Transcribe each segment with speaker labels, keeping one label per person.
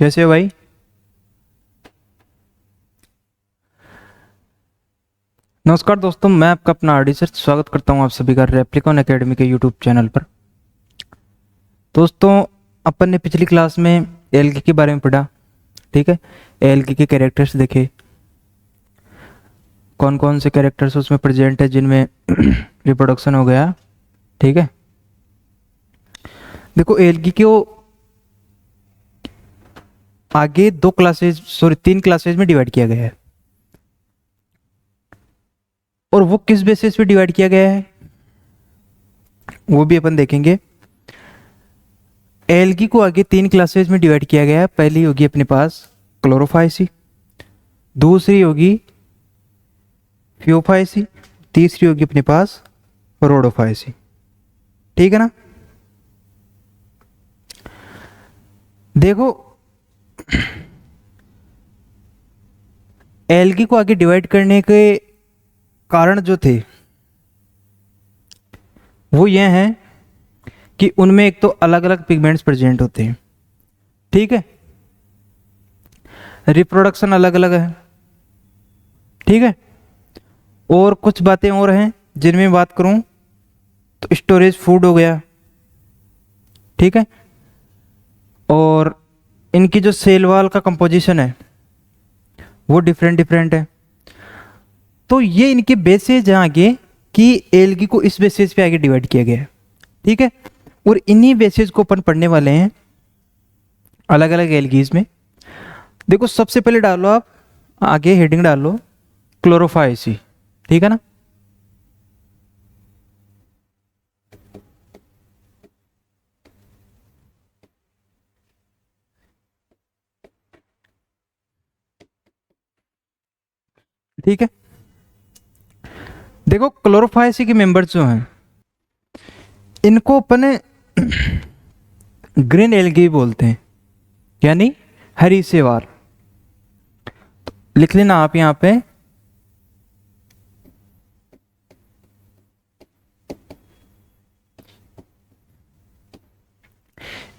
Speaker 1: कैसे हो भाई? नमस्कार दोस्तों, मैं आपका अपना आरडी सर स्वागत करता हूं आप सभी का रेप्लिकॉन एकेडमी के यूट्यूब चैनल पर। दोस्तों, अपन ने पिछली क्लास में एल्गी के बारे में पढ़ा। ठीक है, एल्गी के कैरेक्टर्स देखे, कौन कौन से कैरेक्टर्स उसमें प्रेजेंट है जिनमें रिप्रोडक्शन हो गया। ठीक है, देखो एल्गी को आगे तीन क्लासेज में डिवाइड किया गया है। और वो किस बेसिस पे डिवाइड किया गया है वो भी अपन देखेंगे। एल्गी को आगे तीन क्लासेज में डिवाइड किया गया है। पहली होगी अपने पास क्लोरोफाइसी, दूसरी होगी फियोफाइसी, तीसरी होगी अपने पास रोडोफाइसी। ठीक है ना? देखो, एल्गी को आगे डिवाइड करने के कारण जो थे वो ये हैं कि उनमें एक तो अलग अलग पिगमेंट्स प्रेजेंट होते हैं। ठीक है, रिप्रोडक्शन अलग अलग है। ठीक है, और कुछ बातें और हैं जिनमें बात करूं तो स्टोरेज फूड हो गया। ठीक है, और इनकी जो सेल वॉल का कंपोजिशन है वो डिफरेंट डिफरेंट है। तो ये इनके बेसिस हैं आगे कि एल्गी को इस बेसिस पे आगे डिवाइड किया गया है। ठीक है, और इन्हीं बेसिस को अपन पढ़ने वाले हैं अलग अलग एल्गीज में। देखो, सबसे पहले डालो आप आगे हेडिंग डालो क्लोरोफाइसी। ठीक है ना? ठीक है, देखो क्लोरोफाइसी के मेंबर्स जो हैं इनको अपन ग्रीन एल्गी बोलते हैं, यानी हरी सेवाल। लिख लेना आप यहां पे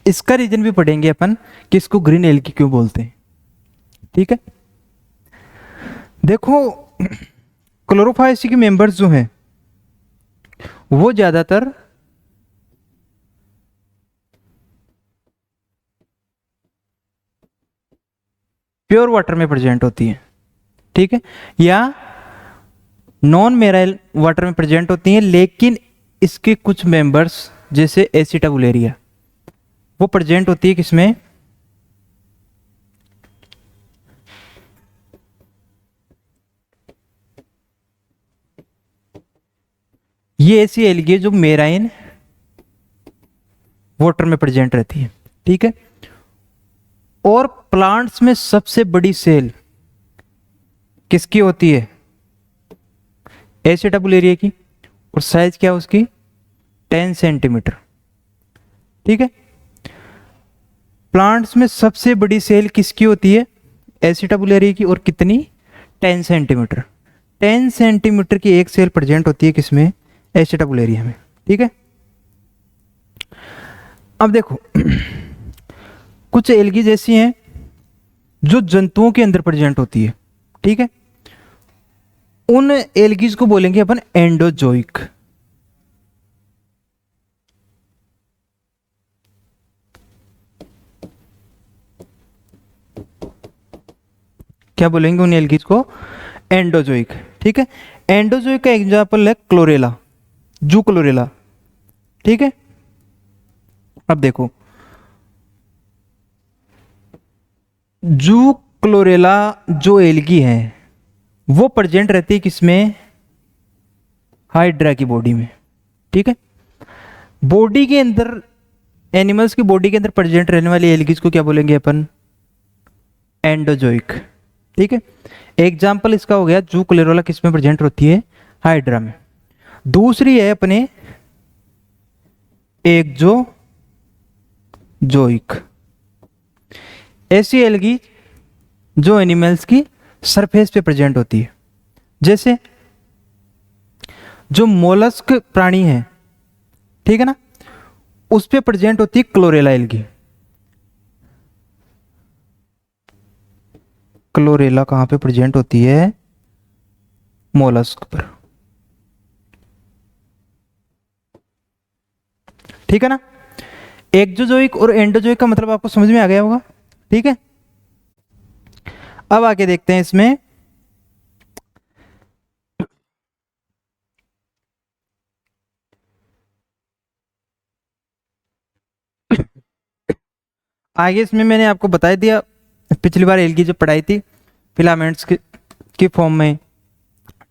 Speaker 1: इसका रीजन भी पढ़ेंगे अपन कि इसको ग्रीन एल्गी क्यों बोलते हैं। ठीक है, देखो क्लोरोफाइसी के मेंबर्स जो हैं वो ज्यादातर प्योर वाटर में प्रेजेंट होती है। ठीक है, या नॉन मेराइल वाटर में प्रेजेंट होती हैं, लेकिन इसके कुछ मेंबर्स जैसे एसिटाबुलेरिया वो प्रेजेंट होती है किसमें? ये ऐसी एल्गी है जो मेराइन वाटर में प्रेजेंट रहती है। ठीक है, और प्लांट्स में सबसे बड़ी सेल किसकी होती है? एसिटाबुलेरिया की। और साइज क्या है उसकी? 10 सेंटीमीटर। ठीक है, प्लांट्स में सबसे बड़ी सेल किसकी होती है? एसिटाबुलेरिया की। और कितनी? 10 सेंटीमीटर। 10 सेंटीमीटर की एक सेल प्रेजेंट होती है किसमें? एसिटाबुलेरिया में। ठीक है, अब देखो कुछ एल्गीज ऐसी हैं जो जंतुओं के अंदर प्रेजेंट होती है। ठीक है, उन एल्गीज को बोलेंगे अपन एंडोजोइक। क्या बोलेंगे उन एल्गीज को? एंडोजोइक। ठीक है, एंडोजोइक का एग्जांपल है क्लोरेला, जू क्लोरेला। ठीक है, अब देखो जू क्लोरेला जो एल्गी है वो प्रेजेंट रहती है किसमें? हाइड्रा की बॉडी में। ठीक है, बॉडी के अंदर, एनिमल्स की बॉडी के अंदर प्रेजेंट रहने वाली एल्गीज को क्या बोलेंगे अपन? एंडोजोइक। ठीक है, एग्जाम्पल इसका हो गया जू क्लोरेला, किसमें प्रेजेंट होती है? हाइड्रा में। दूसरी है अपने एक्सोजोइक, ऐसी एल्गी जो एनिमल्स की सरफेस पे प्रेजेंट होती है। जैसे जो मोलस्क प्राणी है, ठीक है ना, उस पे प्रेजेंट होती है क्लोरेला एल्गी। क्लोरेला कहाँ पे प्रेजेंट होती है? मोलस्क पर। ठीक है ना? एक्सोजोइक और एंडोजोइक का मतलब आपको समझ में आ गया होगा। ठीक है, अब आगे देखते हैं इसमें। आगे इसमें मैंने आपको बता दिया, पिछली बार एल्गी जो पढ़ाई थी, फिलामेंट्स की फॉर्म में,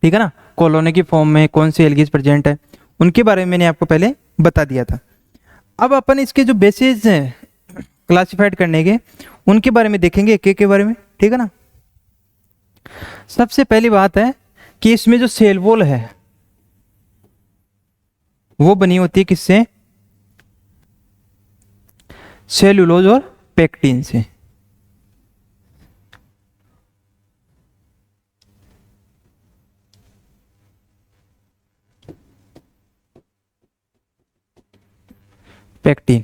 Speaker 1: ठीक है ना, कॉलोनी की फॉर्म में कौन सी एल्गीज प्रेजेंट है, उनके बारे में मैंने आपको पहले बता दिया था। अब अपन इसके जो बेसिस हैं क्लासिफाइड करने के, उनके बारे में देखेंगे एक एक के बारे में। ठीक है ना? सबसे पहली बात है कि इसमें जो सेल वॉल है वो बनी होती है किससे? सेलुलोज और पेक्टिन से। पेक्टिन।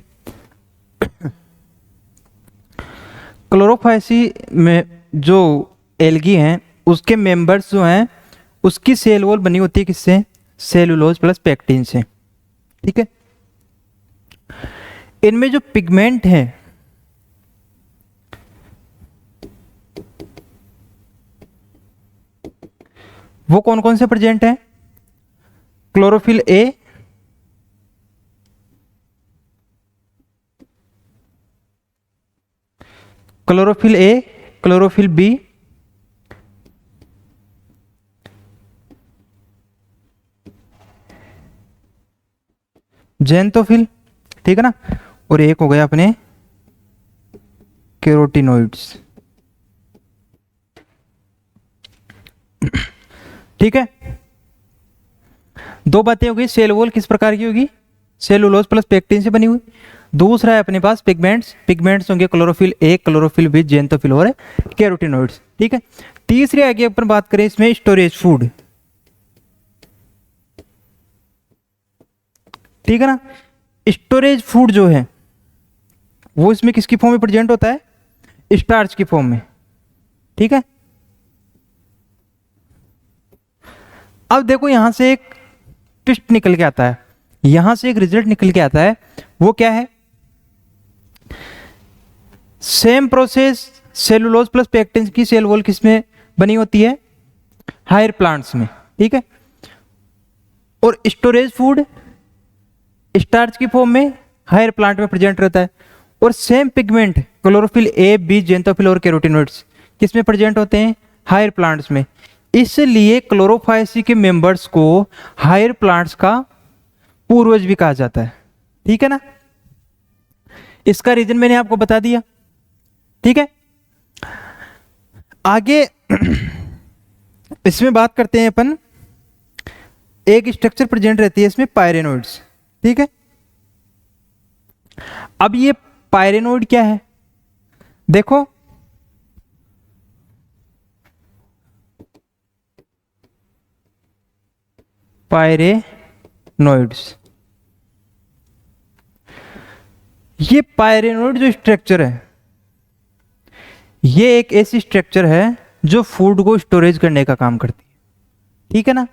Speaker 1: क्लोरोफाइसी में जो एल्गी हैं उसके मेंबर्स जो हैं उसकी सेल वॉल बनी होती है किससे? सेलुलोज प्लस पेक्टिन से। ठीक है, इनमें जो पिगमेंट है वो कौन कौन से प्रेजेंट है? Chlorophyll A, chlorophyll A, chlorophyll B, xanthophyll. ठीक है ना? और एक हो गया अपने कैरोटिनोइड्स। ठीक है, दो बातें हो गई। सेल वॉल किस प्रकार की होगी? सेलुलोज प्लस पेक्टिन से बनी हुई। दूसरा है अपने पास पिगमेंट्स। पिगमेंट्स होंगे chlorophyll A, chlorophyll B, xanthophyll और कैरोटिनोइड्स। ठीक है, तीसरी आगे अपन बात करें इसमें स्टोरेज फूड। ठीक है ना? स्टोरेज फूड जो है वो इसमें किसकी फॉर्म में प्रेजेंट होता है? स्टार्च की फॉर्म में। ठीक है, अब देखो यहां से एक ट्विस्ट निकल के आता है, यहां से एक रिजल्ट निकल के आता है। वो क्या है? Same process cellulose plus pectin की सेल वॉल किसमें बनी होती है? हायर प्लांट्स में। ठीक है, और स्टोरेज फूड स्टार्च की फॉर्म में हायर प्लांट में प्रेजेंट रहता है। और same pigment chlorophyll A, B, xanthophyll और कैरोटिनोइड्स किसमें प्रेजेंट होते हैं? हायर प्लांट्स में। इसलिए क्लोरोफाइसी के मेंबर्स को हायर प्लांट्स का पूर्वज भी कहा जाता है। ठीक है ना? इसका रीजन मैंने आपको बता दिया। ठीक है, आगे इसमें बात करते हैं अपन। एक स्ट्रक्चर प्रेजेंट रहती है इसमें पायरेनोइड्स। ठीक है, अब ये पायरेनोइड क्या है? देखो, पायरेनोइड्स, ये पायरेनोइड जो स्ट्रक्चर है ये एक ऐसी स्ट्रक्चर है जो फूड को स्टोरेज करने का काम करती है। ठीक है ना?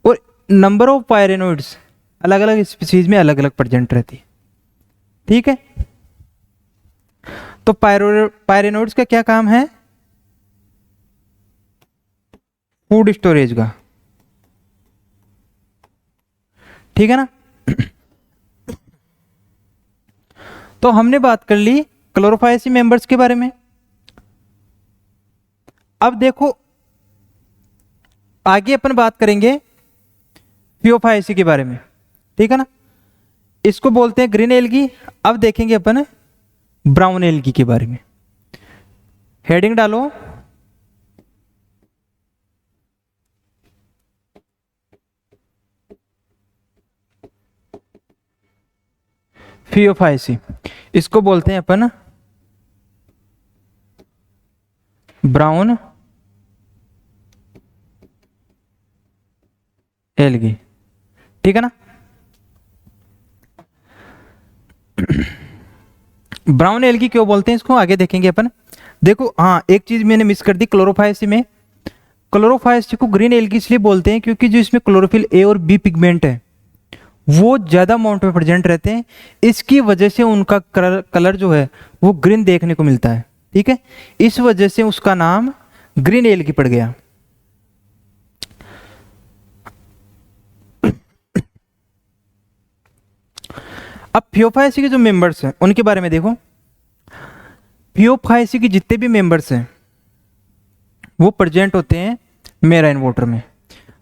Speaker 1: और नंबर ऑफ पायरेनोइड्स अलग अलग स्पीसीज में अलग अलग प्रेजेंट रहती है। ठीक है, तो पायरेनोइड्स का क्या काम है? फूड स्टोरेज का। ठीक है ना? तो हमने बात कर ली क्लोरोफाइसी मेंबर्स के बारे में। अब देखो आगे अपन बात करेंगे फियोफाइसी के बारे में। ठीक है ना? इसको बोलते हैं ग्रीन एल्गी। अब देखेंगे अपन ब्राउन एल्गी के बारे में। हेडिंग डालो फियोफाइसी। इसको बोलते हैं अपन ब्राउन एल्गी। ठीक है ना? ब्राउन एल्गी क्यों बोलते हैं इसको आगे देखेंगे अपन। देखो हाँ, एक चीज मैंने मिस कर दी क्लोरोफायसी में। क्लोरोफायसी को ग्रीन एल्गी इसलिए बोलते हैं क्योंकि जो इसमें क्लोरोफिल ए और बी पिगमेंट है वो ज्यादा अमाउंट में प्रेजेंट रहते हैं, इसकी वजह से उनका कलर जो है वो ग्रीन देखने को मिलता है। ठीक है, इस वजह से उसका नाम ग्रीन एल्गी पड़ गया। अब फियोफायसी के जो मेंबर्स हैं उनके बारे में देखो। फियोफायसी के जितने भी मेंबर्स हैं वो प्रेजेंट होते हैं मेराइन वाटर में।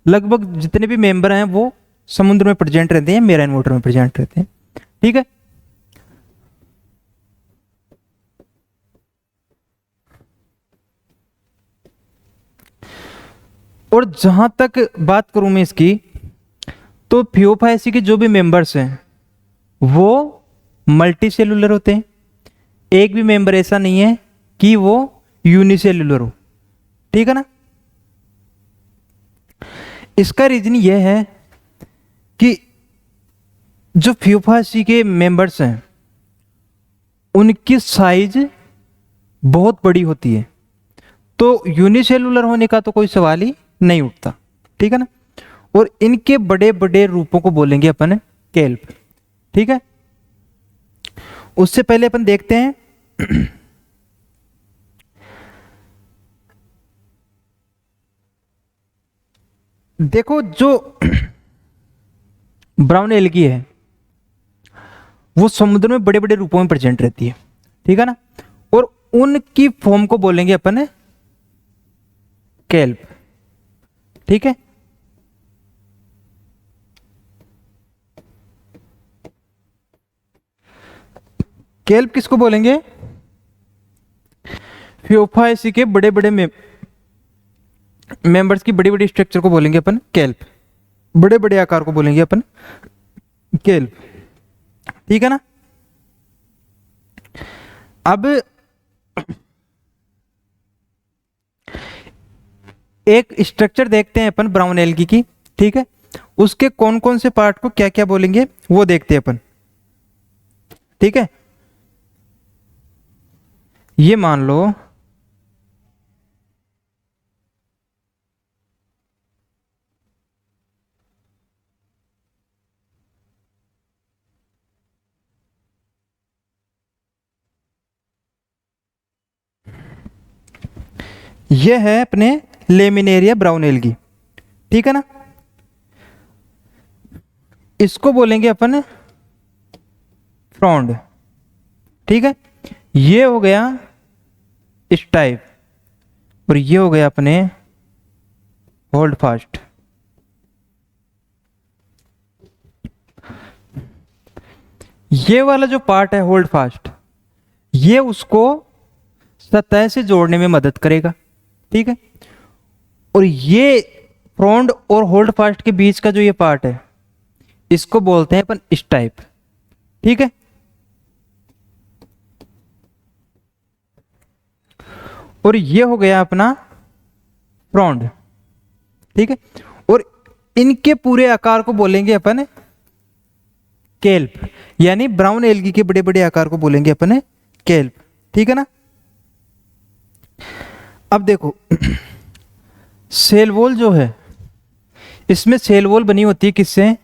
Speaker 1: लगभग जितने भी मेंबर हैं वो समुद्र में प्रेजेंट रहते हैं, मेराइन वाटर में प्रेजेंट रहते हैं। ठीक है, और जहां तक बात करूं मैं इसकी, तो फियोफायसी के जो भी मेंबर्स हैं वो मल्टी सेलुलर होते हैं। एक भी मेंबर ऐसा नहीं है कि वो यूनिसेलुलर हो। ठीक है ना। इसका रीजन यह है कि जो फियोफायसी के मेंबर्स हैं उनकी साइज बहुत बड़ी होती है, तो यूनिसेलुलर होने का तो कोई सवाल ही नहीं उठता। ठीक है ना। और इनके बड़े बड़े रूपों को बोलेंगे अपन केल्प। ठीक है, उससे पहले अपन देखते हैं देखो जो ब्राउन एल्गी है वो समुद्र में बड़े बड़े रूपों में प्रेजेंट रहती है। ठीक है ना, और उनकी फॉर्म को बोलेंगे अपन केल्प। ठीक है, केल्प किसको बोलेंगे? फियोफायसी के बड़े बड़े मेंबर्स की बड़ी बड़ी स्ट्रक्चर को बोलेंगे अपन केल्प। बड़े बड़े आकार को बोलेंगे अपन केल्प। ठीक है ना। अब एक स्ट्रक्चर देखते हैं अपन ब्राउन एल्गी की। ठीक है, उसके कौन कौन से पार्ट को क्या क्या बोलेंगे वो देखते हैं अपन। ठीक है, ये मान लो ये है अपने लेमिनेरिया ब्राउन एल्गी। ठीक है ना, इसको बोलेंगे अपन फ्रॉन्ड। ठीक है, ये हो गया इस टाइप और ये हो गया अपने होल्ड फास्ट। ये वाला जो पार्ट है होल्ड फास्ट, ये उसको सतह से जोड़ने में मदद करेगा। ठीक है, और ये फ्रॉन्ड और होल्ड फास्ट के बीच का जो ये पार्ट है इसको बोलते हैं अपन इस टाइप। ठीक है, और ये हो गया अपना फ्रॉन्ड। ठीक है, और इनके पूरे आकार को बोलेंगे अपन केल्प, यानी ब्राउन एल्गी के बड़े बड़े आकार को बोलेंगे अपन केल्प। ठीक है ना। अब देखो सेल वॉल जो है इसमें सेल वॉल बनी होती है किससे?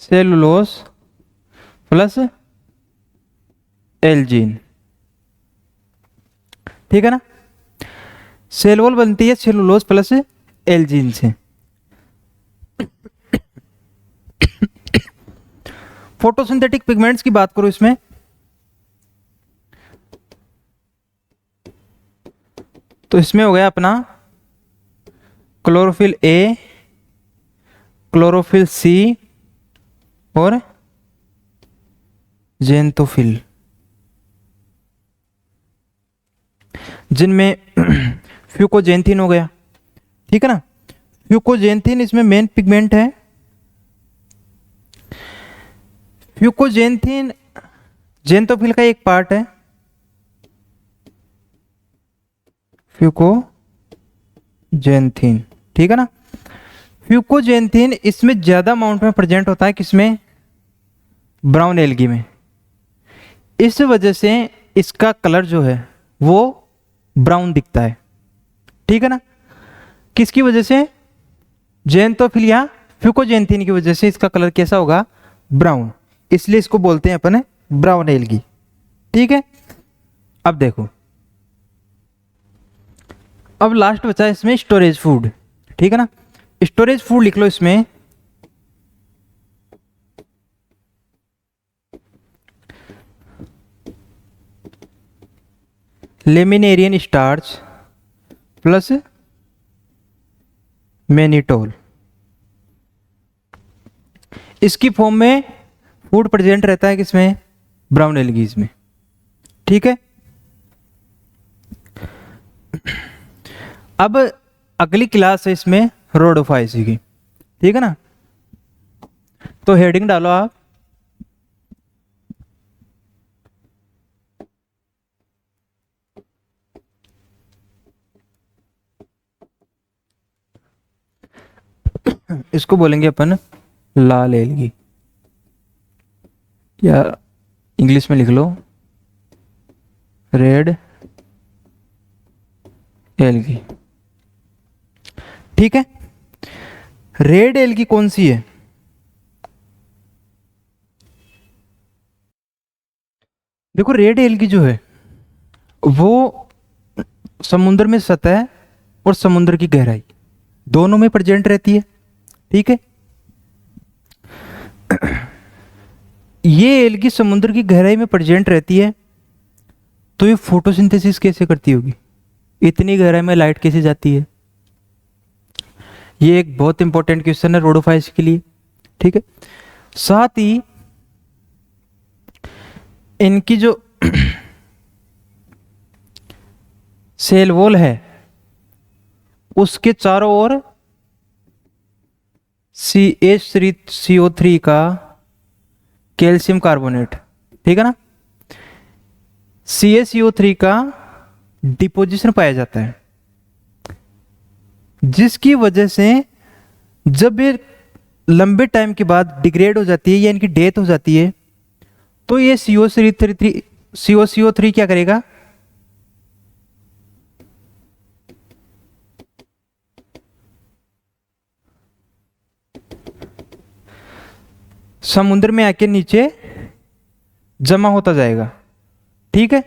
Speaker 1: Cellulose plus algin. ठीक है ना, सेल वॉल बनती है सेलुलोज प्लस एल्जीन से। फोटोसिंथेटिक पिगमेंट्स की बात करूं इसमें, तो इसमें हो गया अपना क्लोरोफिल ए, क्लोरोफिल सी और जेंथोफिल, जिनमें फ्यूकोजेंथिन हो गया। ठीक है ना, फ्यूकोजेंथिन इसमें मेन पिगमेंट है। फ्यूकोजेंथिन जेंथोफिल का एक पार्ट है। फ्यूकोजेंथिन, ठीक है ना। फ्यूकोजेंथिन इसमें ज्यादा अमाउंट में प्रेजेंट होता है किसमें? ब्राउन एल्गी में। इस वजह से इसका कलर जो है वो ब्राउन दिखता है, ठीक है ना। किसकी वजह से? ज़ैंथोफिलिया फ्यूकोजेंथिन की वजह से इसका कलर कैसा होगा? ब्राउन। इसलिए इसको बोलते हैं अपन ब्राउन एल्गी, ठीक है। अब देखो, अब लास्ट बचा है इसमें स्टोरेज फूड, ठीक है ना। स्टोरेज फूड लिख लो इसमें। लेमिनेरियन स्टार्च प्लस मैनिटोल, इसकी फॉर्म में फूड प्रेजेंट रहता है किसमें? ब्राउन एल्गीज में, ठीक है। अब अगली क्लास है इसमें रोडोफाइसी की, ठीक है ना। तो हेडिंग डालो आप, इसको बोलेंगे अपन लाल एल्गी, या इंग्लिश में लिख लो रेड एल्गी, ठीक है। रेड एल्गी कौन सी है? देखो, रेड एल्गी जो है वो समुद्र में सतह और समुद्र की गहराई दोनों में प्रेजेंट रहती है, ठीक है। ये एल्गी समुद्र की गहराई में प्रेजेंट रहती है, तो ये फोटोसिंथेसिस कैसे करती होगी? इतनी गहराई में लाइट कैसे जाती है? ये एक बहुत इंपॉर्टेंट क्वेश्चन है रोडोफाइट्स के लिए, ठीक है। साथ ही इनकी जो सेल वॉल है उसके चारों ओर CH3CO3 का कैल्शियम कार्बोनेट, ठीक है ना, CaCO3 का डिपोजिशन पाया जाता है, जिसकी वजह से जब ये लंबे टाइम के बाद डिग्रेड हो जाती है या इनकी डेथ हो जाती है, तो ये CaCO3 क्या करेगा? समुद्र में आके नीचे जमा होता जाएगा, ठीक है।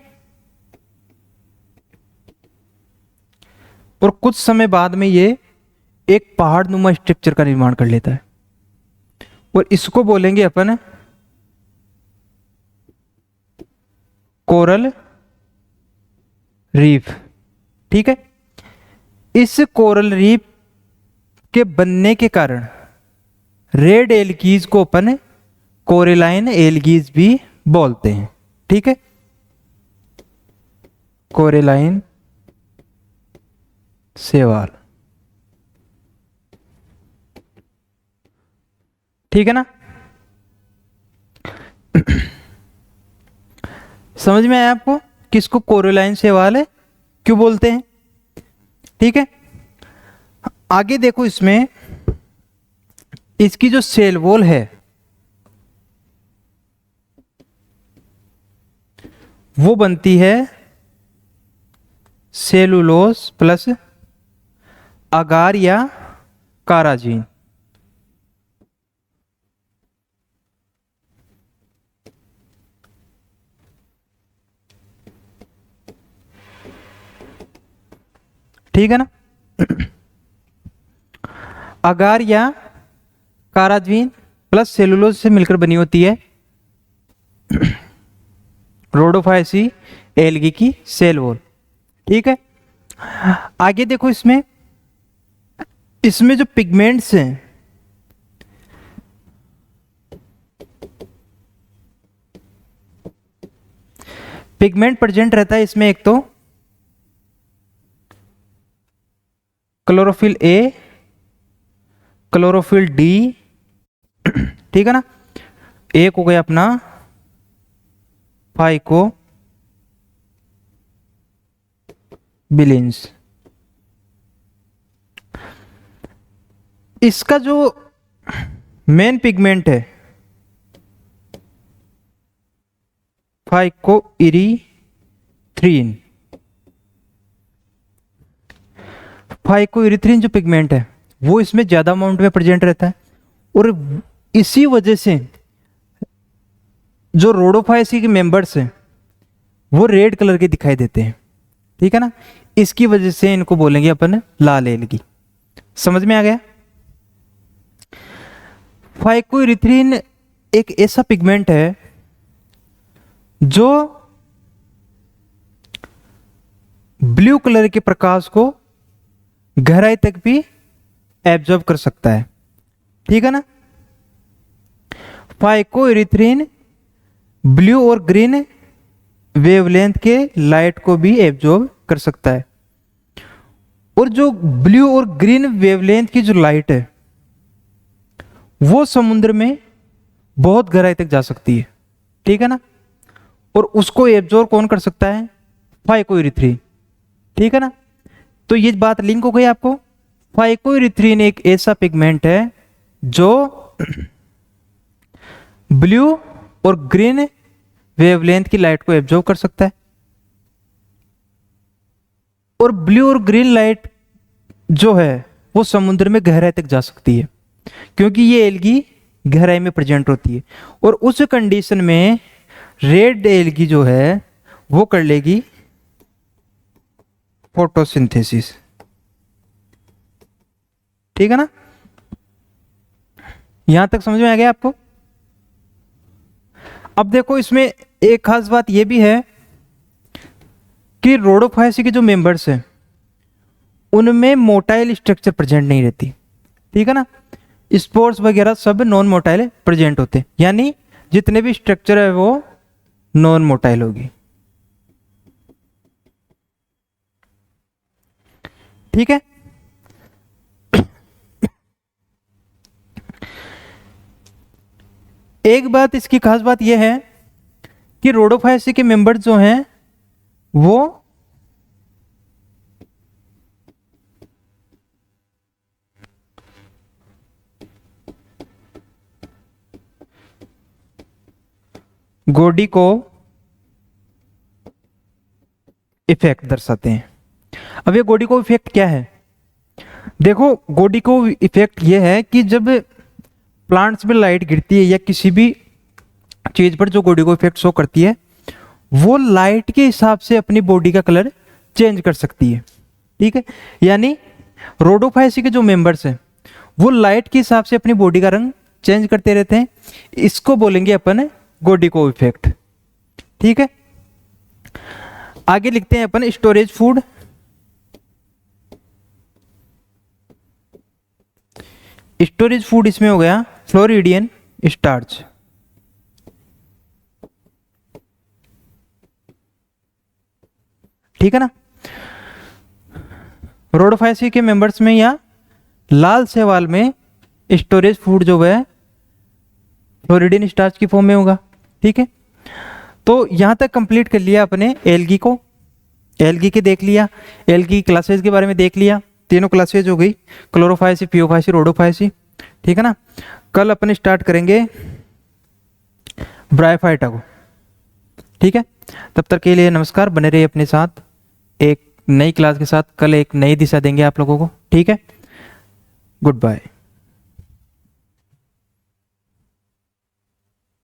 Speaker 1: और कुछ समय बाद में ये एक पहाड़ नुमा स्ट्रक्चर का निर्माण कर लेता है, और इसको बोलेंगे अपन कोरल रीफ, ठीक है। इस कोरल रीफ के बनने के कारण रेड एल्गीज को अपन कोरेलाइन एल्गीज भी बोलते हैं, ठीक है। कोरेलाइन शैवाल, ठीक है ना। समझ में आया आपको किसको कोरेलाइन शैवाल है क्यों बोलते हैं, ठीक है। आगे देखो, इसमें इसकी जो सेल वॉल है वो बनती है सेलुलोज प्लस अगार या काराजीन, ठीक है ना। अगार या काराजीन प्लस सेलुलोज से मिलकर बनी होती है रोडोफाइसी एल्गी की सेल वॉल, ठीक है। आगे देखो, इसमें इसमें जो पिगमेंट्स हैं पिगमेंट प्रेजेंट रहता है इसमें, एक तो क्लोरोफिल ए, क्लोरोफिल डी, ठीक है ना। एक हो गया अपना फाइको बिलिन्स। इसका जो मेन पिगमेंट है फाइकोइरीथ्रीन। फाइकोइरीथ्रीन जो पिगमेंट है वो इसमें ज्यादा अमाउंट में प्रेजेंट रहता है, और इसी वजह से जो रोडोफाइसी के मेंबर्स हैं वो रेड कलर के दिखाई देते हैं। ठीक है ना, इसकी वजह से इनको बोलेंगे अपन लाल एलगी। समझ में आ गया? फाइकोइरीथ्रीन एक ऐसा पिगमेंट है जो ब्लू कलर के प्रकाश को गहराई तक भी एब्जॉर्ब कर सकता है। ठीक है ना, फाइकोइरीथ्रीन ब्लू और ग्रीन वेवलेंथ के लाइट को भी एब्जॉर्ब कर सकता है, और जो ब्लू और ग्रीन वेवलेंथ की जो लाइट है वो समुद्र में बहुत गहराई तक जा सकती है। ठीक है ना, और उसको एब्जॉर्ब कौन कर सकता है? फाइकोइरीथ्रीन। ठीक है ना, तो ये बात लिंक हो गई आपको। फाइकोइरीथ्रीन एक ऐसा पिगमेंट है जो ब्लू और ग्रीन वेवलेंथ की लाइट को एब्जॉर्ब कर सकता है, और ब्लू और ग्रीन लाइट जो है वो समुद्र में गहराई तक जा सकती है, क्योंकि ये एल्गी गहराई में प्रेजेंट होती है। और उस कंडीशन में रेड एल्गी जो है वो कर लेगी फोटोसिंथेसिस। ठीक है ना, यहां तक समझ में आ गया आपको? अब देखो इसमें एक खास बात यह भी है कि रोडोफाइसी के जो मेंबर्स हैं उनमें मोटाइल स्ट्रक्चर प्रेजेंट नहीं रहती। ठीक है ना, स्पोर्स वगैरह सब नॉन मोटाइल प्रेजेंट होते हैं, यानी जितने भी स्ट्रक्चर है वो नॉन मोटाइल होगी। ठीक है, एक बात इसकी खास बात यह है कि रोडोफाइसी के मेंबर्स जो हैं वो गोडी-को इफेक्ट दर्शाते हैं। अब ये गोडी-को इफेक्ट क्या है? देखो, गोडी-को इफेक्ट ये है कि जब प्लांट्स में लाइट गिरती है या किसी भी चीज पर जो गोडी-को इफेक्ट शो करती है, वो लाइट के हिसाब से अपनी बॉडी का कलर चेंज कर सकती है। ठीक है, यानी रोडोफाइसी के जो मेंबर्स हैं वो लाइट के हिसाब से अपनी बॉडी का रंग चेंज करते रहते हैं। इसको बोलेंगे अपन गोडी-को इफेक्ट। ठीक है, आगे लिखते हैं अपन स्टोरेज फूड। स्टोरेज फूड इसमें हो गया फ्लोरिडियन स्टार्च। ठीक है ना, रोडोफाइसी के मेंबर्स में या लाल शैवाल में स्टोरेज फूड जो है फ्लोरिडियन स्टार्च की फॉर्म में होगा। ठीक है, तो यहां तक कंप्लीट कर लिया अपने एल्गी को। एल्गी के देख लिया, एल्गी क्लासेस के बारे में देख लिया। तीनों क्लासेज हो गई, क्लोरोफाइसी, पियोफाइसी, रोडोफाइसी। ठीक है ना, कल अपन स्टार्ट करेंगे ब्रायोफाइटा को। ठीक है, तब तक के लिए नमस्कार, बने रहिए अपने साथ। एक नई क्लास के साथ कल एक नई दिशा देंगे आप लोगों को। ठीक है, गुड बाय।